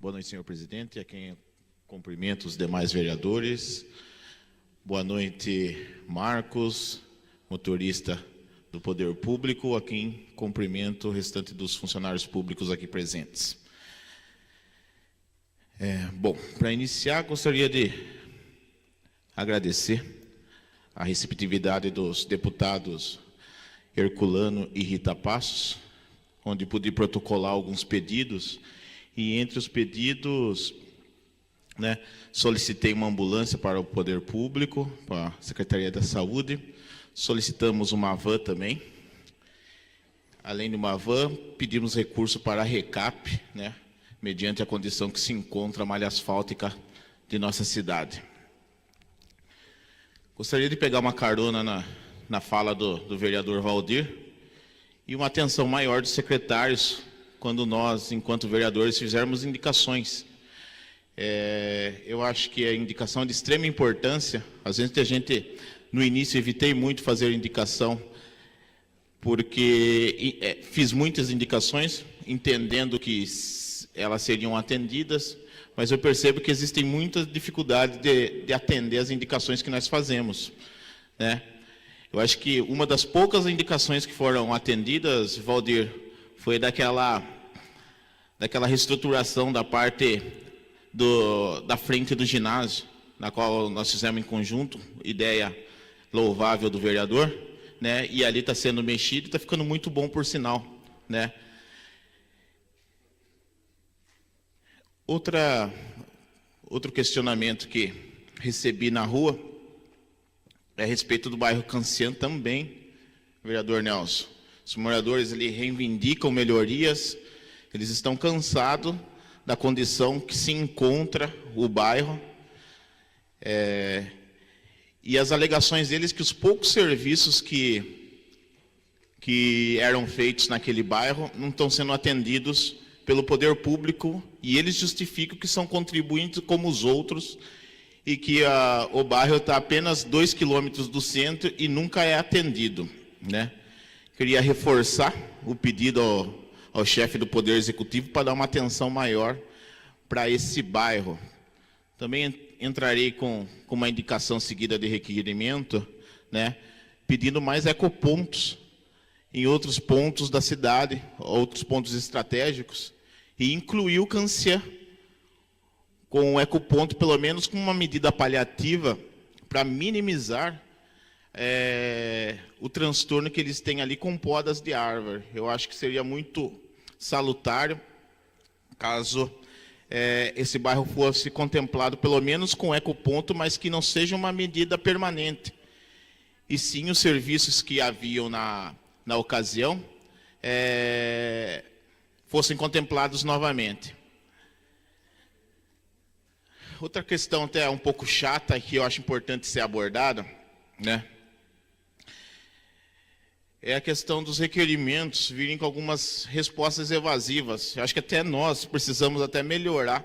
Boa noite, senhor presidente, a quem cumprimento os demais vereadores. Boa noite, Marcos, motorista do Poder Público, a quem cumprimento o restante dos funcionários públicos aqui presentes. Bom, para iniciar, gostaria de agradecer a receptividade dos deputados Herculano e Rita Passos, onde pude protocolar alguns pedidos, e entre os pedidos, solicitei uma ambulância para o Poder Público, para a Secretaria da Saúde, solicitamos uma van também. Além de uma van, pedimos recurso para a RECAP, mediante a condição que se encontra a malha asfáltica de nossa cidade. Gostaria de pegar uma carona na fala do vereador Valdir e uma atenção maior dos secretários quando nós, enquanto vereadores, fizermos indicações. Eu acho que a indicação é de extrema importância. Às vezes a gente, no início, evitei muito fazer indicação, porque fiz muitas indicações, entendendo que elas seriam atendidas, mas eu percebo que existem muitas dificuldades de atender as indicações que nós fazemos, Eu acho que uma das poucas indicações que foram atendidas, Valdir, foi daquela reestruturação da parte da frente do ginásio, na qual nós fizemos em conjunto, ideia louvável do vereador, e ali está sendo mexido e está ficando muito bom, por sinal, Outro questionamento que recebi na rua é a respeito do bairro Cancian também, vereador Nelson. Os moradores ali reivindicam melhorias, eles estão cansados da condição que se encontra o bairro, e as alegações deles que os poucos serviços que eram feitos naquele bairro não estão sendo atendidos pelo poder público, e eles justificam que são contribuintes como os outros, e que o bairro está a apenas 2 quilômetros do centro e nunca é atendido, Queria reforçar o pedido ao chefe do Poder Executivo para dar uma atenção maior para esse bairro. Também entrarei com uma indicação seguida de requerimento, pedindo mais ecopontos em outros pontos da cidade, outros pontos estratégicos, e incluir o Cancian com um ecoponto, pelo menos com uma medida paliativa, para minimizar o transtorno que eles têm ali com podas de árvore. Eu acho que seria muito salutar caso esse bairro fosse contemplado, pelo menos com ecoponto, mas que não seja uma medida permanente, e sim os serviços que haviam na ocasião fossem contemplados novamente. Outra questão até um pouco chata, que eu acho importante ser abordada, é a questão dos requerimentos virem com algumas respostas evasivas. Eu acho que até nós precisamos até melhorar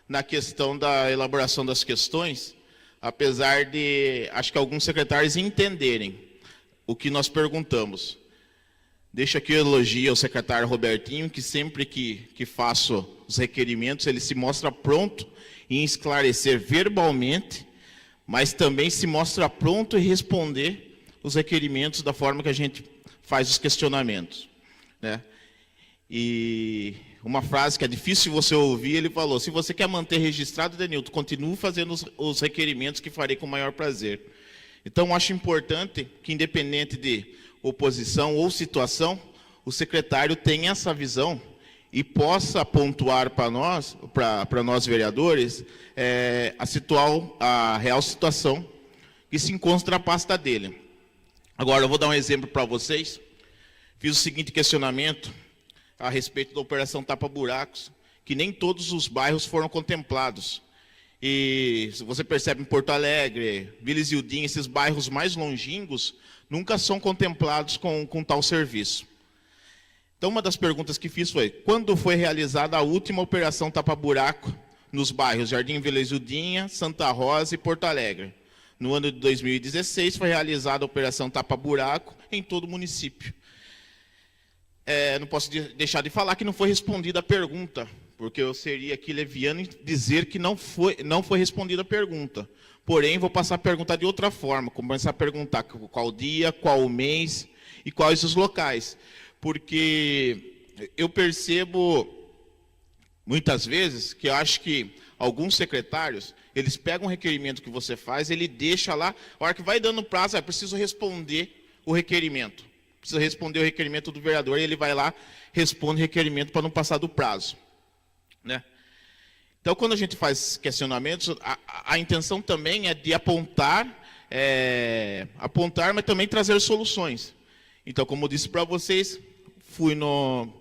na questão da elaboração das questões, apesar de, acho que alguns secretários entenderem o que nós perguntamos. Deixo aqui o elogio ao secretário Robertinho, que sempre que faço os requerimentos, ele se mostra pronto em esclarecer verbalmente, mas também se mostra pronto em responder os requerimentos da forma que a gente faz os questionamentos. E uma frase que é difícil você ouvir, ele falou: se você quer manter registrado, Denilton, continue fazendo os requerimentos, que farei com o maior prazer. Então, acho importante que, independente de oposição ou situação, o secretário tenha essa visão e possa pontuar para nós vereadores, a real situação que se encontra na pasta dele. Agora, eu vou dar um exemplo para vocês. Fiz o seguinte questionamento a respeito da operação Tapa Buracos, que nem todos os bairros foram contemplados. E se você percebe, em Porto Alegre, Vila Isildinha, esses bairros mais longínquos, nunca são contemplados com tal serviço. Então, uma das perguntas que fiz foi: quando foi realizada a última operação tapa-buraco nos bairros Jardim Vila Isildinha, Santa Rosa e Porto Alegre? No ano de 2016, foi realizada a operação tapa-buraco em todo o município. Não posso deixar de falar que não foi respondida a pergunta porque eu seria aqui leviano em dizer que não foi respondida a pergunta. Porém, vou passar a perguntar de outra forma, começar a perguntar qual dia, qual o mês e quais os locais. Porque eu percebo, muitas vezes, que eu acho que alguns secretários, eles pegam o requerimento que você faz, ele deixa lá, a hora que vai dando prazo, preciso responder o requerimento. Precisa responder o requerimento do vereador, e ele vai lá, responde o requerimento para não passar do prazo, né? Então, quando a gente faz questionamentos, a intenção também é de apontar, mas também trazer soluções. Então, como eu disse para vocês, fui no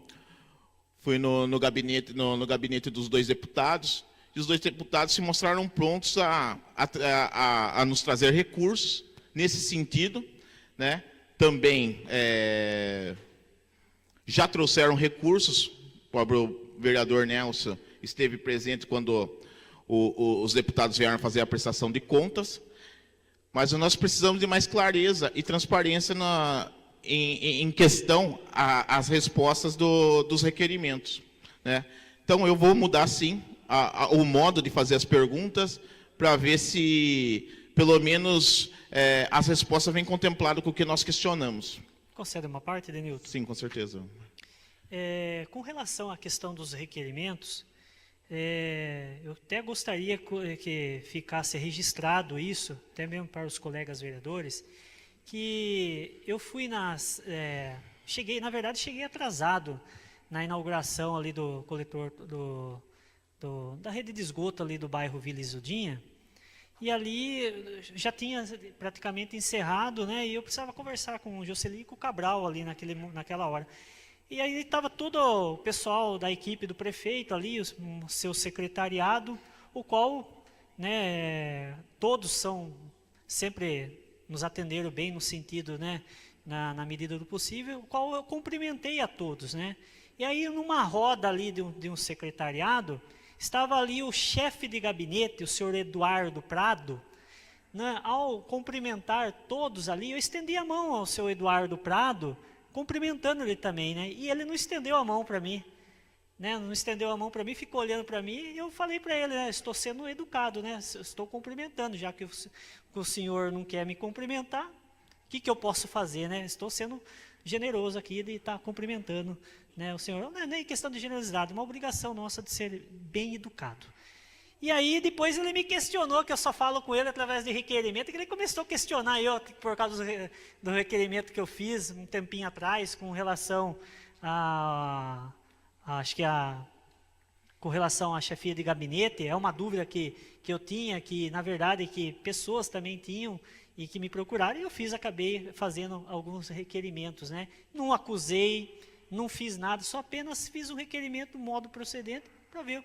gabinete dos 2 deputados, e os 2 deputados se mostraram prontos a nos trazer recursos nesse sentido, né? Também já trouxeram recursos, o próprio vereador Nelson esteve presente quando os deputados vieram fazer a prestação de contas, mas nós precisamos de mais clareza e transparência em questão às respostas dos requerimentos, né? Então, eu vou mudar, sim, o modo de fazer as perguntas, para ver se, pelo menos, as respostas vêm contempladas com o que nós questionamos. Concede uma parte, Denilton? Sim, com certeza. Com relação à questão dos requerimentos, eu até gostaria que ficasse registrado isso, até mesmo para os colegas vereadores, que eu fui cheguei atrasado na inauguração ali do coletor da rede de esgoto ali do bairro Vila Isudinha, e ali já tinha praticamente encerrado, né, e eu precisava conversar com o Jocely e com o Cabral ali naquela hora. E aí estava todo o pessoal da equipe do prefeito ali, o seu secretariado, o qual, né, todos sempre nos atenderam bem no sentido, né, na medida do possível, o qual eu cumprimentei a todos, né. E aí, numa roda ali de um secretariado, estava ali o chefe de gabinete, o senhor Eduardo Prado, né. Ao cumprimentar todos ali, eu estendi a mão ao seu Eduardo Prado, cumprimentando ele também, né, e ele não estendeu a mão para mim, né, ficou olhando para mim, e eu falei para ele, né, estou sendo educado, né, estou cumprimentando, já que o senhor não quer me cumprimentar, o que eu posso fazer, né, estou sendo generoso aqui de estar cumprimentando, né, o senhor. Não é nem questão de generosidade, é uma obrigação nossa de ser bem educado. E aí, depois ele me questionou, que eu só falo com ele através de requerimento, que ele começou a questionar eu, por causa do requerimento que eu fiz um tempinho atrás, com relação com relação à chefia de gabinete. É uma dúvida que eu tinha, que na verdade que pessoas também tinham e que me procuraram, e acabei fazendo alguns requerimentos, né? Não acusei, não fiz nada, só apenas fiz um requerimento, modo procedente, para ver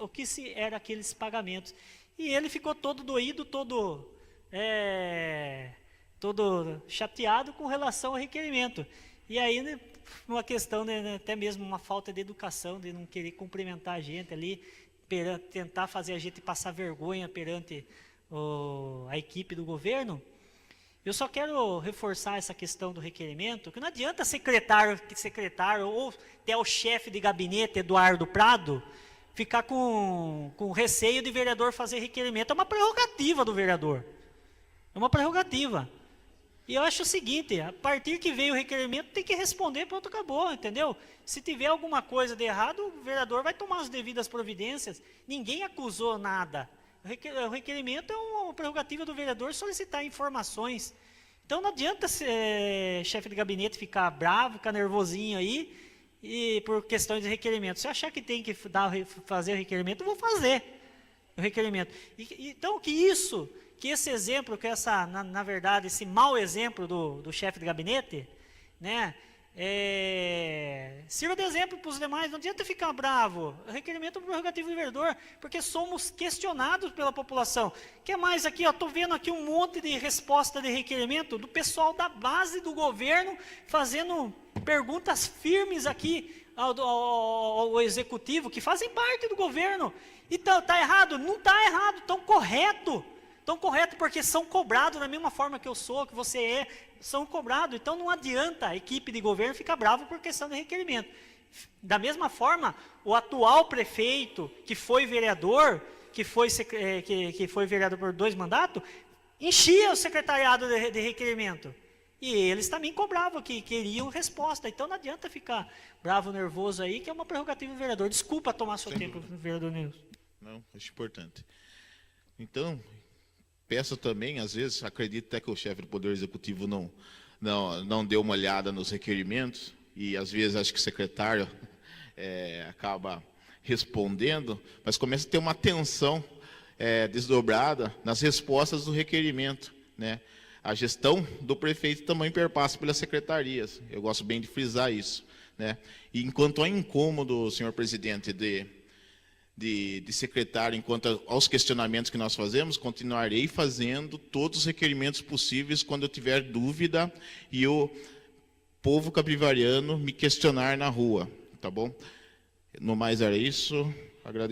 o que se era aqueles pagamentos. E ele ficou todo doído, todo chateado com relação ao requerimento. E aí, né, uma questão, né, até mesmo uma falta de educação, de não querer cumprimentar a gente ali, tentar fazer a gente passar vergonha perante a equipe do governo. Eu só quero reforçar essa questão do requerimento, que não adianta secretário ou até o chefe de gabinete, Eduardo Prado, ficar com receio de vereador fazer requerimento. É uma prerrogativa do vereador. É uma prerrogativa. E eu acho o seguinte, a partir que veio o requerimento, tem que responder, pronto, acabou, entendeu? Se tiver alguma coisa de errado, o vereador vai tomar as devidas providências. Ninguém acusou nada. O requerimento é uma prerrogativa do vereador solicitar informações. Então não adianta chefe de gabinete ficar bravo, ficar nervosinho aí, e por questões de requerimento. Se eu achar que tem que fazer o requerimento, eu vou fazer o requerimento. Então que esse exemplo, na verdade, esse mau exemplo do chefe de gabinete, né, sirva de exemplo para os demais. Não adianta ficar bravo. O requerimento é um prerrogativo do vereador, porque somos questionados pela população. O que mais aqui? Estou vendo aqui um monte de resposta de requerimento do pessoal da base do governo, fazendo perguntas firmes aqui ao executivo, que fazem parte do governo. Então, está errado? Não está errado, estão correto. Estão correto, porque são cobrados da mesma forma que eu sou, que você são cobrados. Então não adianta a equipe de governo ficar bravo por questão de requerimento. Da mesma forma, o atual prefeito, que foi vereador, que foi vereador por 2 mandatos, enchia o secretariado de requerimento. E eles também cobravam, que queriam resposta. Então não adianta ficar bravo, nervoso aí, que é uma prerrogativa do vereador. Desculpa tomar seu tempo, vereador Nilson. Não, acho importante. Então, peço também, às vezes, acredito até que o chefe do Poder Executivo não deu uma olhada nos requerimentos, e às vezes acho que o secretário acaba respondendo, mas começa a ter uma atenção desdobrada nas respostas do requerimento, né? A gestão do prefeito também perpassa pelas secretarias. Eu gosto bem de frisar isso, né? E enquanto há incômodo, senhor presidente, de secretário, enquanto aos questionamentos que nós fazemos, continuarei fazendo todos os requerimentos possíveis quando eu tiver dúvida e o povo capivariano me questionar na rua, tá bom? No mais era isso. Agradeço.